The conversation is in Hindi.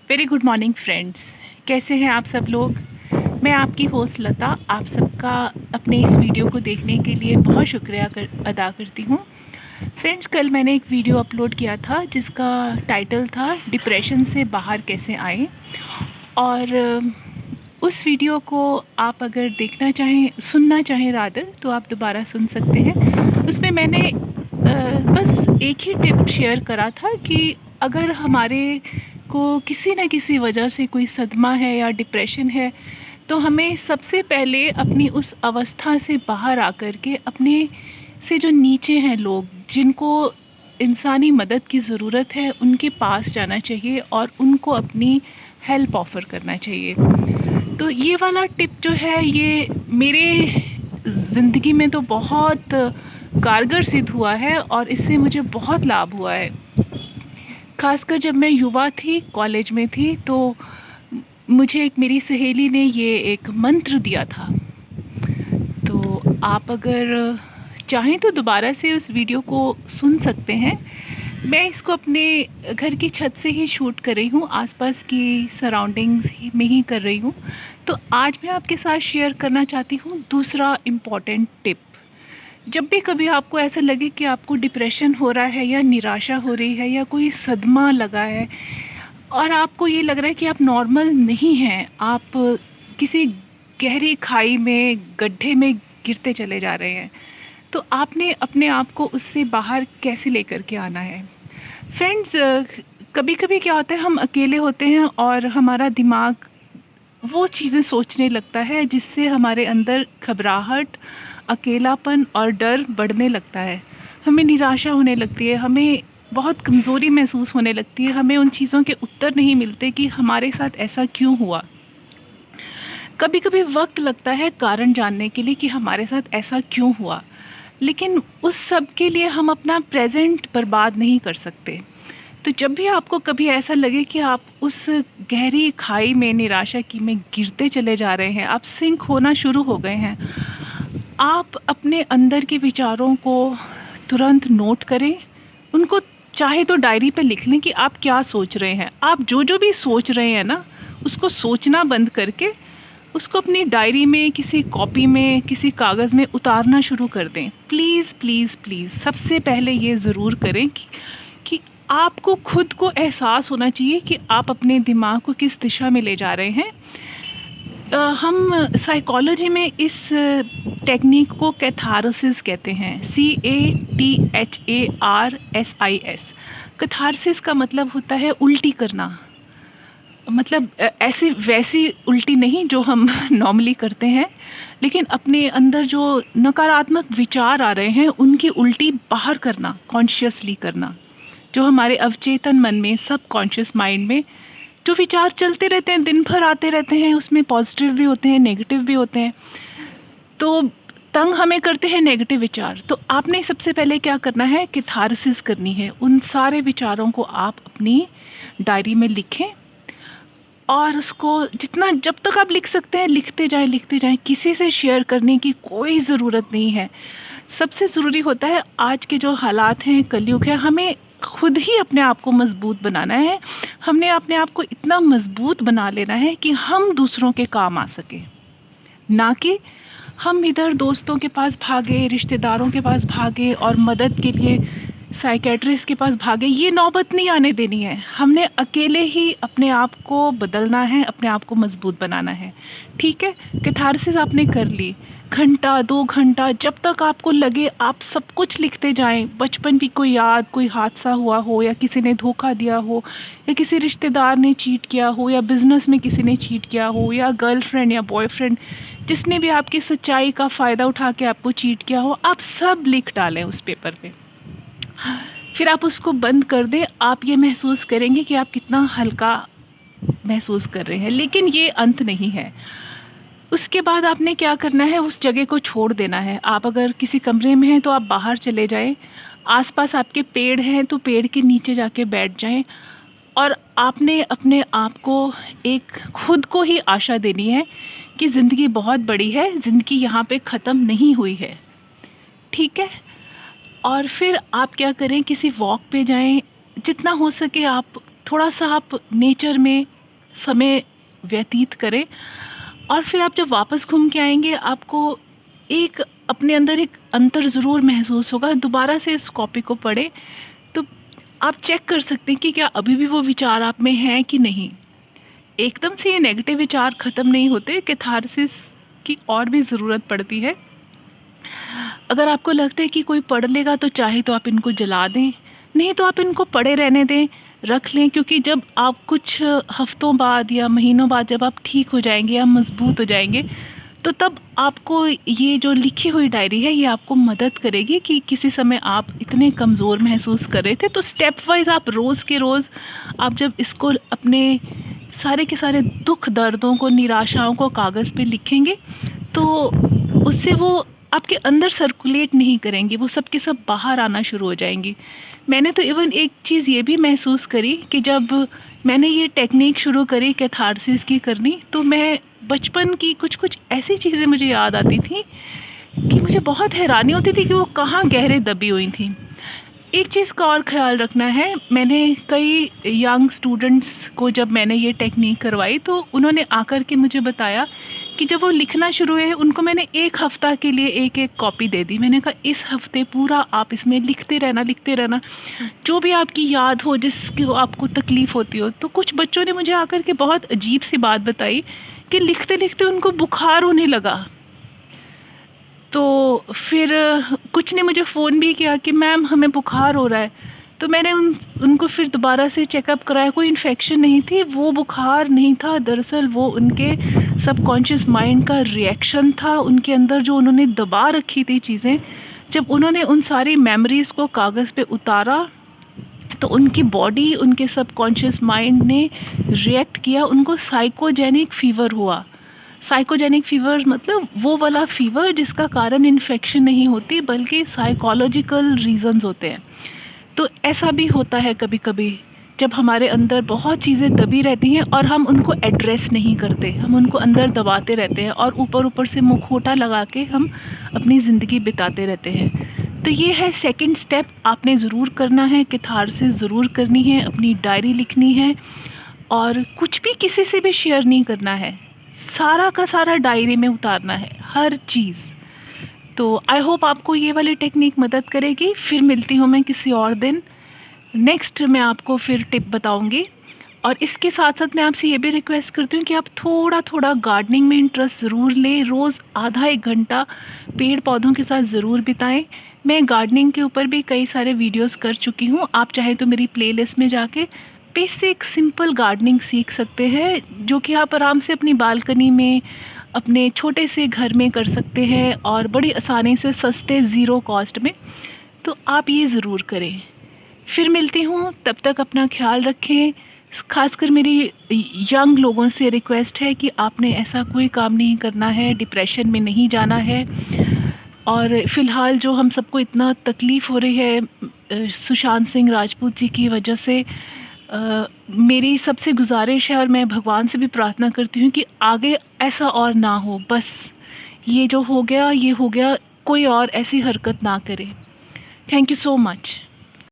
Very good morning friends. कैसे हैं आप सब लोग। मैं आपकी होस्ट लता आप सबका अपने इस वीडियो को देखने के लिए बहुत शुक्रिया अदा करती हूँ। फ्रेंड्स, कल मैंने एक वीडियो अपलोड किया था जिसका टाइटल था डिप्रेशन से बाहर कैसे आएं। और उस वीडियो को आप अगर देखना चाहें, सुनना चाहें रादर, तो आप दोबारा सुन सकते हैं। उसमें मैंने बस एक ही टिप शेयर करा था कि अगर हमारे को किसी न किसी वजह से कोई सदमा है या डिप्रेशन है, तो हमें सबसे पहले अपनी उस अवस्था से बाहर आकर के अपने से जो नीचे हैं लोग, जिनको इंसानी मदद की ज़रूरत है, उनके पास जाना चाहिए और उनको अपनी हेल्प ऑफ़र करना चाहिए। तो ये वाला टिप जो है, ये मेरे ज़िंदगी में तो बहुत कारगर सिद्ध हुआ है और इससे मुझे बहुत लाभ हुआ है। ख़ासकर जब मैं युवा थी, कॉलेज में थी, तो मुझे एक मेरी सहेली ने ये एक मंत्र दिया था। तो आप अगर चाहें तो दोबारा से उस वीडियो को सुन सकते हैं। मैं इसको अपने घर की छत से ही शूट कर रही हूँ, आसपास की सराउंडिंग्स में ही कर रही हूँ। तो आज मैं आपके साथ शेयर करना चाहती हूँ दूसरा इम्पॉर्टेंट टिप। जब भी कभी आपको ऐसा लगे कि आपको डिप्रेशन हो रहा है या निराशा हो रही है या कोई सदमा लगा है और आपको ये लग रहा है कि आप नॉर्मल नहीं हैं, आप किसी गहरी खाई में, गड्ढे में गिरते चले जा रहे हैं, तो आपने अपने आप को उससे बाहर कैसे लेकर के आना है। फ्रेंड्स, कभी कभी क्या होता है, हम अकेले होते हैं और हमारा दिमाग वो चीज़ें सोचने लगता है जिससे हमारे अंदर घबराहट, अकेलापन और डर बढ़ने लगता है। हमें निराशा होने लगती है, हमें बहुत कमज़ोरी महसूस होने लगती है, हमें उन चीज़ों के उत्तर नहीं मिलते कि हमारे साथ ऐसा क्यों हुआ। कभी कभी वक्त लगता है कारण जानने के लिए कि हमारे साथ ऐसा क्यों हुआ, लेकिन उस सब के लिए हम अपना प्रेजेंट बर्बाद नहीं कर सकते। तो जब भी आपको कभी ऐसा लगे कि आप उस गहरी खाई में, निराशा की में गिरते चले जा रहे हैं, आप सिंक होना शुरू हो गए हैं, आप अपने अंदर के विचारों को तुरंत नोट करें। उनको चाहे तो डायरी पे लिख लें कि आप क्या सोच रहे हैं। आप जो जो भी सोच रहे हैं ना, उसको सोचना बंद करके उसको अपनी डायरी में, किसी कॉपी में, किसी कागज़ में उतारना शुरू कर दें। प्लीज़ प्लीज़ प्लीज़ सबसे पहले ये ज़रूर करें कि आपको खुद को एहसास होना चाहिए कि आप अपने दिमाग को किस दिशा में ले जा रहे हैं। हम साइकोलॉजी में इस टेक्निक को कैथारसिस कहते हैं, CATHARSIS। कैथारसिस का मतलब होता है उल्टी करना। मतलब ऐसी वैसी उल्टी नहीं जो हम नॉर्मली करते हैं, लेकिन अपने अंदर जो नकारात्मक विचार आ रहे हैं उनकी उल्टी बाहर करना, कॉन्शियसली करना। जो हमारे अवचेतन मन में, सब कॉन्शियस माइंड में जो विचार चलते रहते हैं, दिन भर आते रहते हैं, उसमें पॉजिटिव भी होते हैं, नेगेटिव भी होते हैं, तो तंग हमें करते हैं नेगेटिव विचार। तो आपने सबसे पहले क्या करना है, कैथारसिस करनी है। उन सारे विचारों को आप अपनी डायरी में लिखें और उसको जितना, जब तक आप लिख सकते हैं लिखते जाएं, लिखते जाएं। किसी से शेयर करने की कोई ज़रूरत नहीं है। सबसे ज़रूरी होता है, आज के जो हालात हैं, कलयुग है, हमें खुद ही अपने आप को मज़बूत बनाना है। हमने अपने आप को इतना मज़बूत बना लेना है कि हम दूसरों के काम आ सकें, ना कि हम इधर दोस्तों के पास भागे, रिश्तेदारों के पास भागे और मदद के लिए साइकेट्रिस्ट के पास भागे। ये नौबत नहीं आने देनी है। हमने अकेले ही अपने आप को बदलना है, अपने आप को मजबूत बनाना है। ठीक है, कैथारसिस आपने कर ली, घंटा 2 घंटा, जब तक आपको लगे आप सब कुछ लिखते जाएं। बचपन की कोई याद, कोई हादसा हुआ हो, या किसी ने धोखा दिया हो, या किसी रिश्तेदार ने चीट किया हो, या बिज़नेस में किसी ने चीट किया हो, या गर्लफ्रेंड या बॉयफ्रेंड जिसने भी आपकी सच्चाई का फ़ायदा उठा के आपको चीट किया हो, आप सब लिख डालें उस पेपर पे। फिर आप उसको बंद कर दें। आप ये महसूस करेंगे कि आप कितना हल्का महसूस कर रहे हैं। लेकिन ये अंत नहीं है। उसके बाद आपने क्या करना है, उस जगह को छोड़ देना है। आप अगर किसी कमरे में हैं तो आप बाहर चले जाएं। आसपास आपके पेड़ हैं तो पेड़ के नीचे जाके बैठ जाएं। और आपने अपने आप को, एक खुद को ही आशा देनी है कि ज़िंदगी बहुत बड़ी है, ज़िंदगी यहाँ पे ख़त्म नहीं हुई है। ठीक है। और फिर आप क्या करें, किसी वॉक पे जाएं। जितना हो सके आप थोड़ा सा आप नेचर में समय व्यतीत करें, और फिर आप जब वापस घूम के आएंगे आपको एक अपने अंदर एक अंतर ज़रूर महसूस होगा। दोबारा से इस कॉपी को पढ़ें तो आप चेक कर सकते हैं कि क्या अभी भी वो विचार आप में हैं कि नहीं। एकदम से ये नेगेटिव विचार ख़त्म नहीं होते, कैथारसिस की और भी ज़रूरत पड़ती है। अगर आपको लगता है कि कोई पढ़ लेगा तो चाहे तो आप इनको जला दें, नहीं तो आप इनको पड़े रहने दें, रख लें, क्योंकि जब आप कुछ हफ्तों बाद या महीनों बाद जब आप ठीक हो जाएंगे या मजबूत हो जाएंगे तो तब आपको ये जो लिखी हुई डायरी है ये आपको मदद करेगी कि किसी समय आप इतने कमज़ोर महसूस कर रहे थे तो स्टेप वाइज आप रोज़ के रोज़ आप जब इसको अपने सारे के सारे दुख दर्दों को, निराशाओं को कागज़ पे लिखेंगे तो उससे वो आपके अंदर सर्कुलेट नहीं करेंगी, वो सब के सब बाहर आना शुरू हो जाएंगी। मैंने तो इवन एक चीज़ ये भी महसूस करी कि जब मैंने ये टेक्निक शुरू करी कैथारसिस की करनी, तो मैं बचपन की कुछ ऐसी चीज़ें मुझे याद आती थी कि मुझे बहुत हैरानी होती थी कि वो कहाँ गहरे दबी हुई थी। एक चीज़ का और ख़्याल रखना है, मैंने कई यंग स्टूडेंट्स को जब मैंने ये टेक्निक करवाई तो उन्होंने आकर के मुझे बताया कि जब वो लिखना शुरू हुए उनको मैंने एक हफ़्ता के लिए एक एक कॉपी दे दी। मैंने कहा इस हफ्ते पूरा आप इसमें लिखते रहना, जो भी आपकी याद हो, जिसकी आपको तकलीफ़ होती हो। तो कुछ बच्चों ने मुझे आकर के बहुत अजीब सी बात बताई कि लिखते लिखते उनको बुखार होने लगा। तो फिर कुछ ने मुझे फ़ोन भी किया कि मैम हमें बुखार हो रहा है। तो मैंने उनको फिर दोबारा से चेकअप कराया, कोई इन्फेक्शन नहीं थी, वो बुखार नहीं था, दरअसल वो उनके सबकॉन्शियस माइंड का रिएक्शन था। उनके अंदर जो उन्होंने दबा रखी थी चीज़ें, जब उन्होंने उन सारी मेमोरीज़ को कागज़ पे उतारा तो उनकी बॉडी, उनके सबकॉन्शियस माइंड ने रिएक्ट किया, उनको साइकोजेनिक फ़ीवर हुआ। साइकोजेनिक फ़ीवर मतलब वो वाला फ़ीवर जिसका कारण इन्फेक्शन नहीं होती बल्कि साइकोलॉजिकल रीज़न्स होते हैं। तो ऐसा भी होता है कभी कभी जब हमारे अंदर बहुत चीज़ें दबी रहती हैं और हम उनको एड्रेस नहीं करते, हम उनको अंदर दबाते रहते हैं और ऊपर ऊपर से मुखौटा लगा के हम अपनी ज़िंदगी बिताते रहते हैं। तो ये है सेकंड स्टेप, आपने ज़रूर करना है, कैथारसिस ज़रूर करनी है, अपनी डायरी लिखनी है और कुछ भी किसी से भी शेयर नहीं करना है, सारा का सारा डायरी में उतारना है हर चीज़। तो आई होप आपको ये वाली टेक्निक मदद करेगी। फिर मिलती हूँ मैं किसी और दिन, नेक्स्ट मैं आपको फिर टिप बताऊँगी। और इसके साथ साथ मैं आपसे ये भी रिक्वेस्ट करती हूँ कि आप थोड़ा थोड़ा गार्डनिंग में इंटरेस्ट ज़रूर लें, रोज़ आधा एक घंटा पेड़ पौधों के साथ ज़रूर बिताएं। मैं गार्डनिंग के ऊपर भी कई सारे वीडियोस कर चुकी हूँ, आप चाहे तो मेरी प्लेलिस्ट में जाके बेसिक सिंपल गार्डनिंग सीख सकते हैं, जो कि आप आराम से अपनी बालकनी में अपने छोटे से घर में कर सकते हैं और बड़ी आसानी से, सस्ते, ज़ीरो कॉस्ट में। तो आप ये ज़रूर करें। फिर मिलती हूँ, तब तक अपना ख्याल रखें। खासकर मेरी यंग लोगों से रिक्वेस्ट है कि आपने ऐसा कोई काम नहीं करना है, डिप्रेशन में नहीं जाना है। और फ़िलहाल जो हम सबको इतना तकलीफ़ हो रही है सुशांत सिंह राजपूत जी की वजह से, मेरी सबसे गुजारिश है और मैं भगवान से भी प्रार्थना करती हूँ कि आगे ऐसा और ना हो। बस ये जो हो गया ये हो गया, कोई और ऐसी हरकत ना करे। Thank you so much.